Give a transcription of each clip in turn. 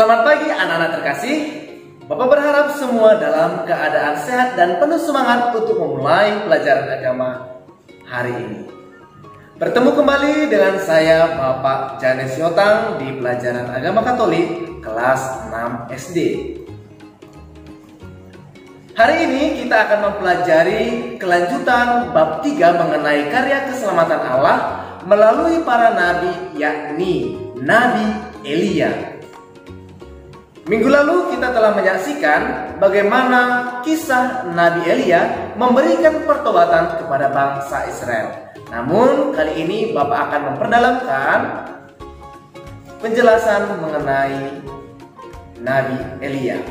Selamat pagi anak-anak terkasih. Bapak berharap semua dalam keadaan sehat dan penuh semangat untuk memulai pelajaran agama hari ini. Bertemu kembali dengan saya Bapak Janes Yotang di pelajaran agama Katolik kelas 6 SD. Hari ini kita akan mempelajari kelanjutan bab 3 mengenai karya keselamatan Allah melalui para nabi, yakni Nabi Elia. Minggu lalu kita telah menyaksikan bagaimana kisah Nabi Elia memberikan pertobatan kepada bangsa Israel. Namun kali ini Bapak akan memperdalamkan penjelasan mengenai Nabi Elia.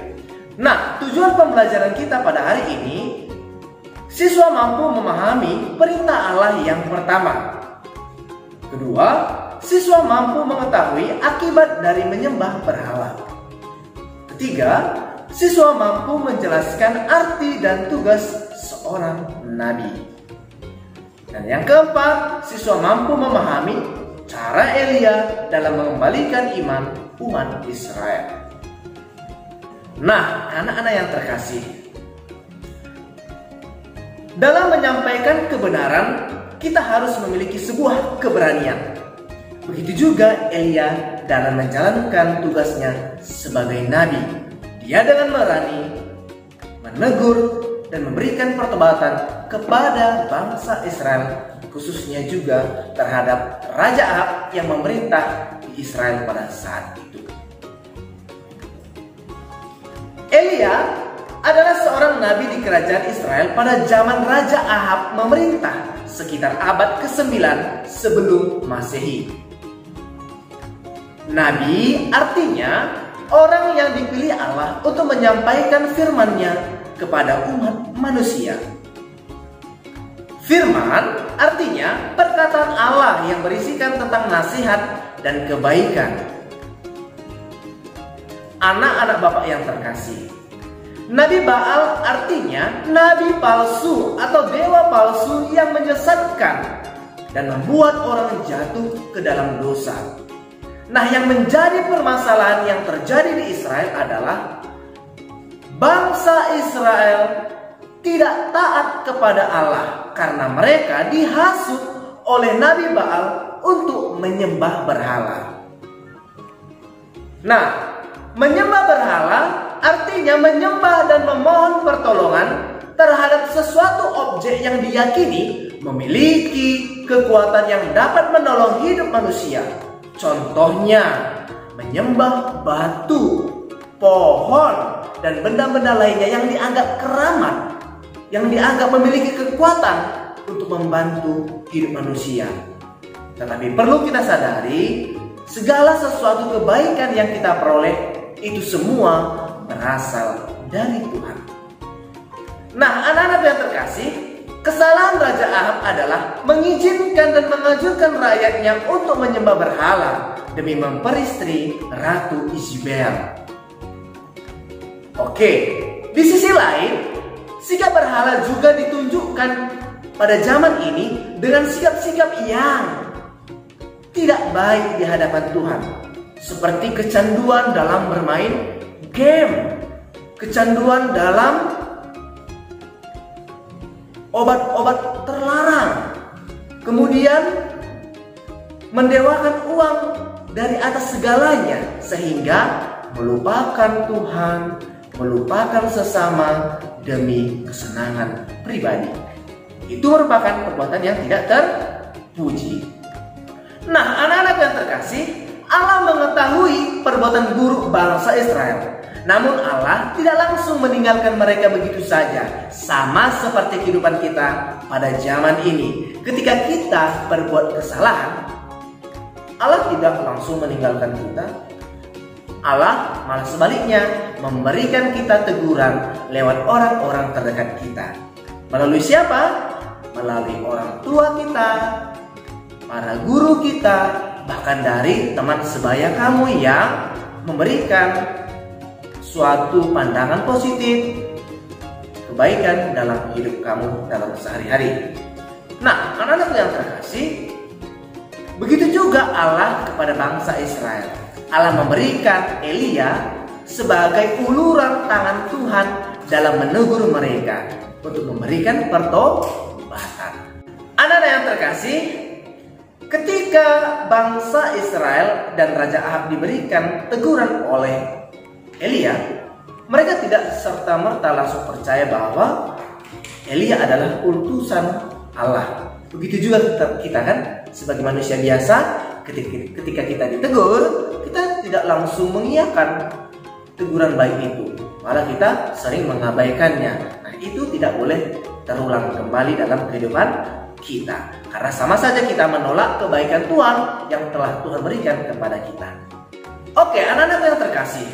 Nah, tujuan pembelajaran kita pada hari ini, siswa mampu memahami perintah Allah yang pertama. Kedua, siswa mampu mengetahui akibat dari menyembah berhala. Ketiga, siswa mampu menjelaskan arti dan tugas seorang nabi. Dan yang keempat, siswa mampu memahami cara Elia dalam mengembalikan iman umat Israel. Nah, anak-anak yang terkasih, dalam menyampaikan kebenaran, kita harus memiliki sebuah keberanian. Begitu juga Elia dalam menjalankan tugasnya sebagai nabi. Dia dengan berani menegur dan memberikan pertobatan kepada bangsa Israel, khususnya juga terhadap Raja Ahab yang memerintah di Israel pada saat itu. Elia adalah seorang nabi di kerajaan Israel pada zaman Raja Ahab memerintah sekitar abad ke-9 sebelum Masehi. Nabi artinya orang yang dipilih Allah untuk menyampaikan firman-Nya kepada umat manusia. Firman artinya perkataan Allah yang berisikan tentang nasihat dan kebaikan. Anak-anak Bapak yang terkasih, Nabi Baal artinya nabi palsu atau dewa palsu yang menyesatkan dan membuat orang jatuh ke dalam dosa. Nah, yang menjadi permasalahan yang terjadi di Israel adalah bangsa Israel tidak taat kepada Allah karena mereka dihasut oleh Nabi Baal untuk menyembah berhala. Nah, menyembah berhala artinya menyembah dan memohon pertolongan terhadap sesuatu objek yang diyakini memiliki kekuatan yang dapat menolong hidup manusia. Contohnya, menyembah batu, pohon, dan benda-benda lainnya yang dianggap keramat, yang dianggap memiliki kekuatan untuk membantu hidup manusia. Tetapi perlu kita sadari, segala sesuatu kebaikan yang kita peroleh itu semua berasal dari Tuhan. Nah, anak-anak yang terkasih, kesalahan Raja Ahab adalah mengizinkan dan mengajukan rakyatnya untuk menyembah berhala demi memperistri Ratu Isabel. Oke, di sisi lain, sikap berhala juga ditunjukkan pada zaman ini dengan sikap-sikap yang tidak baik di hadapan Tuhan, seperti kecanduan dalam bermain game, kecanduan dalam obat-obat terlarang, kemudian mendewakan uang dari atas segalanya sehingga melupakan Tuhan, melupakan sesama demi kesenangan pribadi. Itu merupakan perbuatan yang tidak terpuji. Nah, anak-anak yang terkasih, Allah mengetahui perbuatan buruk bangsa Israel. Namun Allah tidak langsung meninggalkan mereka begitu saja. Sama seperti kehidupan kita pada zaman ini. Ketika kita berbuat kesalahan, Allah tidak langsung meninggalkan kita. Allah malah sebaliknya memberikan kita teguran lewat orang-orang terdekat kita. Melalui siapa? Melalui orang tua kita, para guru kita, bahkan dari teman sebaya kamu yang memberikan suatu pandangan positif, kebaikan dalam hidup kamu dalam sehari-hari. Nah, anak-anak yang terkasih, begitu juga Allah kepada bangsa Israel. Allah memberikan Elia sebagai uluran tangan Tuhan dalam menegur mereka untuk memberikan pertobatan. Anak-anak yang terkasih, ketika bangsa Israel dan Raja Ahab diberikan teguran oleh Elia, mereka tidak serta-merta langsung percaya bahwa Elia adalah utusan Allah. Begitu juga kita kan, sebagai manusia biasa, ketika kita ditegur, kita tidak langsung mengiyakan teguran baik itu. Malah kita sering mengabaikannya. Nah, itu tidak boleh terulang kembali dalam kehidupan kita. Karena sama saja kita menolak kebaikan Tuhan yang telah Tuhan berikan kepada kita. Oke, anak-anak yang terkasih,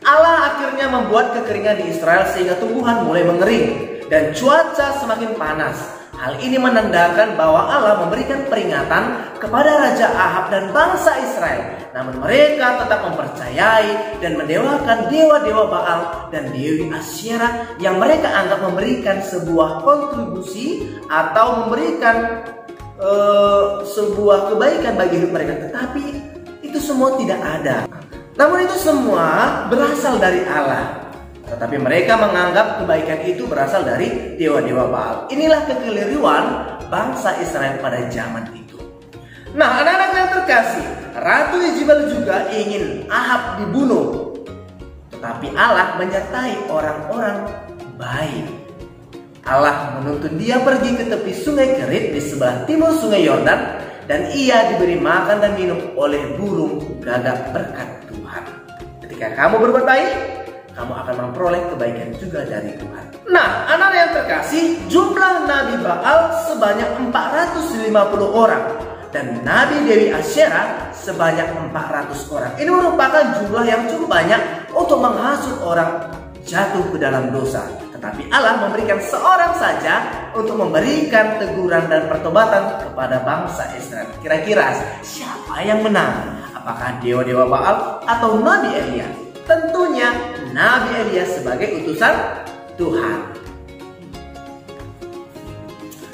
Allah akhirnya membuat kekeringan di Israel sehingga tumbuhan mulai mengering dan cuaca semakin panas. Hal ini menandakan bahwa Allah memberikan peringatan kepada Raja Ahab dan bangsa Israel. Namun mereka tetap mempercayai dan mendewakan dewa-dewa Baal dan Dewi Asyera yang mereka anggap memberikan sebuah kontribusi atau memberikan sebuah kebaikan bagi hidup mereka. Tetapi itu semua tidak ada. Namun itu semua berasal dari Allah. Tetapi mereka menganggap kebaikan itu berasal dari dewa-dewa Baal. Inilah kekeliruan bangsa Israel pada zaman itu. Nah, anak-anak yang terkasih, Ratu Yezebel juga ingin Ahab dibunuh. Tetapi Allah menyertai orang-orang baik. Allah menuntun dia pergi ke tepi sungai Kerit di sebelah timur sungai Yordan. Dan ia diberi makan dan minum oleh burung gagak berkat Tuhan. Ketika kamu berbuat baik, kamu akan memperoleh kebaikan juga dari Tuhan. Nah, anak yang terkasih, jumlah Nabi Baal sebanyak 450 orang. Dan Nabi Dewi Asyera sebanyak 400 orang. Ini merupakan jumlah yang cukup banyak untuk menghasut orang jatuh ke dalam dosa. Tetapi Allah memberikan seorang saja untuk memberikan teguran dan pertobatan kepada bangsa Israel. Kira-kira siapa yang menang? Apakah dewa-dewa Baal atau Nabi Elia? Tentunya Nabi Elia sebagai utusan Tuhan.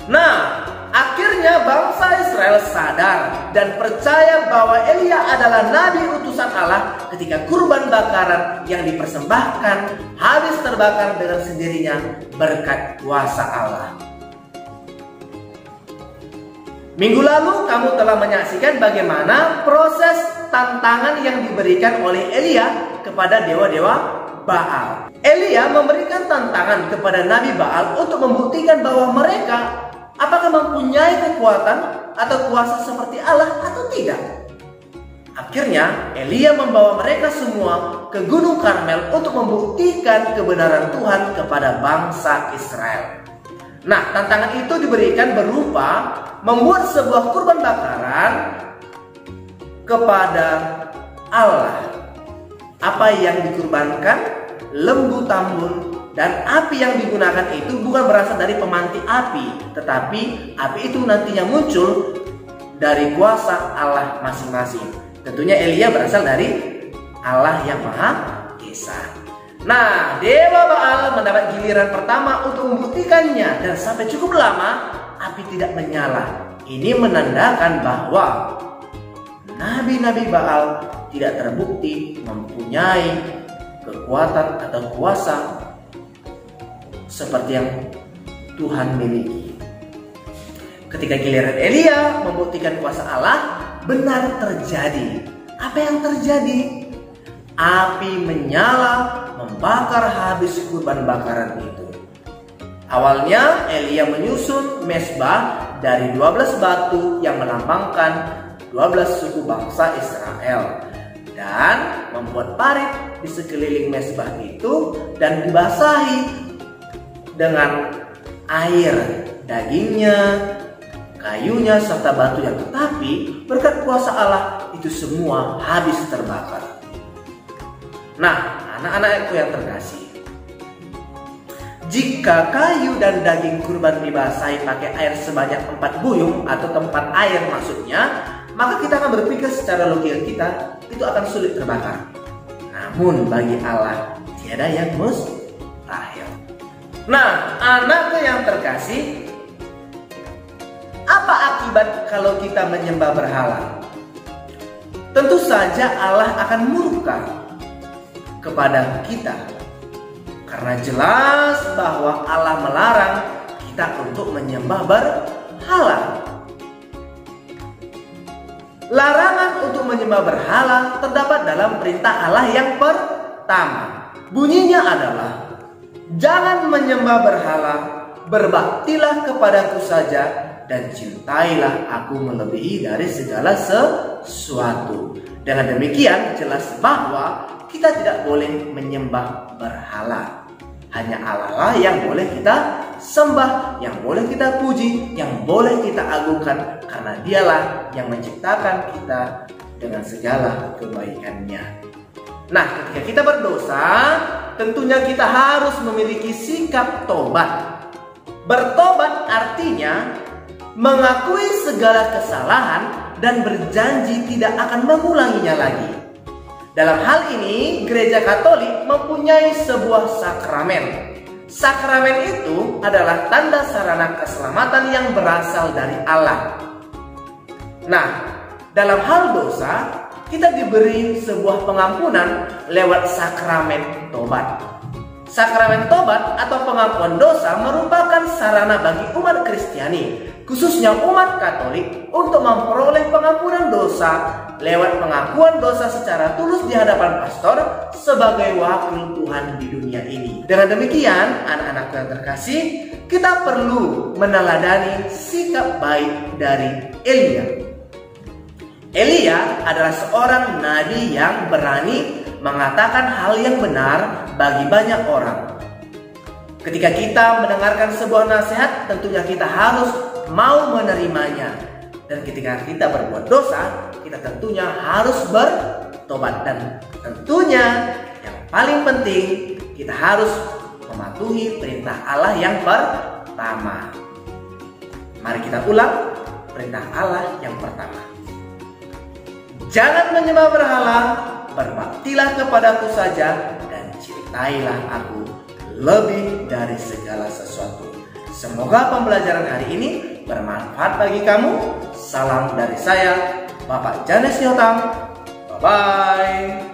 Nah, akhirnya bangsa Israel sadar dan percaya bahwa Elia adalah nabi utusan Allah ketika kurban bakaran yang dipersembahkan habis terbakar dengan sendirinya berkat kuasa Allah. Minggu lalu kamu telah menyaksikan bagaimana proses tantangan yang diberikan oleh Elia kepada dewa-dewa Baal. Elia memberikan tantangan kepada Nabi Baal untuk membuktikan bahwa mereka apakah mempunyai kekuatan atau kuasa seperti Allah atau tidak. Akhirnya Elia membawa mereka semua ke Gunung Karmel untuk membuktikan kebenaran Tuhan kepada bangsa Israel. Nah, tantangan itu diberikan berupa membuat sebuah kurban bakaran kepada Allah. Apa yang dikurbankan? Lembu tambun. Dan api yang digunakan itu bukan berasal dari pemanti api, tetapi api itu nantinya muncul dari kuasa Allah masing-masing. Tentunya Elia berasal dari Allah yang Maha Esa. Nah, Dewa Baal mendapat giliran pertama untuk membuktikannya, dan sampai cukup lama api tidak menyala. Ini menandakan bahwa nabi-nabi Baal tidak terbukti mempunyai kekuatan atau kuasa seperti yang Tuhan miliki. Ketika giliran Elia membuktikan kuasa Allah, benar terjadi. Apa yang terjadi? Api menyala, membakar habis kurban bakaran itu. Awalnya Elia menyusun mezbah dari 12 batu yang melambangkan 12 suku bangsa Israel, dan membuat parit di sekeliling mezbah itu dan dibasahi dengan air, dagingnya, kayunya, serta batunya. Tetapi berkat kuasa Allah itu semua habis terbakar. Nah, anak-anakku yang terkasih, jika kayu dan daging kurban dibasahi pakai air sebanyak 4 buyung atau tempat air maksudnya, maka kita akan berpikir secara logika kita itu akan sulit terbakar. Namun bagi Allah tiada yang mustahil. Nah, anakku yang terkasih, apa akibat kalau kita menyembah berhala? tentu saja Allah akan murka kepada kita. Karena jelas bahwa Allah melarang kita untuk menyembah berhala. Larangan untuk menyembah berhala terdapat dalam perintah Allah yang pertama. Bunyinya adalah, jangan menyembah berhala, berbaktilah kepadaku saja, dan cintailah aku melebihi dari segala sesuatu. Dengan demikian jelas bahwa kita tidak boleh menyembah berhala. Hanya Allah lah yang boleh kita sembah, yang boleh kita puji, yang boleh kita agungkan, karena dialah yang menciptakan kita dengan segala kebaikannya. Nah, ketika kita berdosa, tentunya kita harus memiliki sikap tobat. Bertobat artinya mengakui segala kesalahan dan berjanji tidak akan mengulanginya lagi. Dalam hal ini, Gereja Katolik mempunyai sebuah sakramen. Sakramen itu adalah tanda sarana keselamatan yang berasal dari Allah. Nah, dalam hal dosa, kita diberi sebuah pengampunan lewat sakramen tobat. Sakramen tobat atau pengampuan dosa merupakan sarana bagi umat Kristiani, khususnya umat Katolik, untuk memperoleh pengampunan dosa lewat pengakuan dosa secara tulus di hadapan pastor sebagai wakil Tuhan di dunia ini. Dengan demikian, anak-anak yang terkasih, kita perlu meneladani sikap baik dari Elia. Elia adalah seorang nabi yang berani mengatakan hal yang benar bagi banyak orang. Ketika kita mendengarkan sebuah nasihat, tentunya kita harus mau menerimanya. Dan ketika kita berbuat dosa, kita tentunya harus bertobat. Dan tentunya yang paling penting, kita harus mematuhi perintah Allah yang pertama. Mari kita ulang perintah Allah yang pertama. Jangan menyembah berhala, berbaktilah kepadaku saja, dan cintailah aku lebih dari segala sesuatu. Semoga pembelajaran hari ini bermanfaat bagi kamu. Salam dari saya, Bapak Janes Yotang. Bye-bye.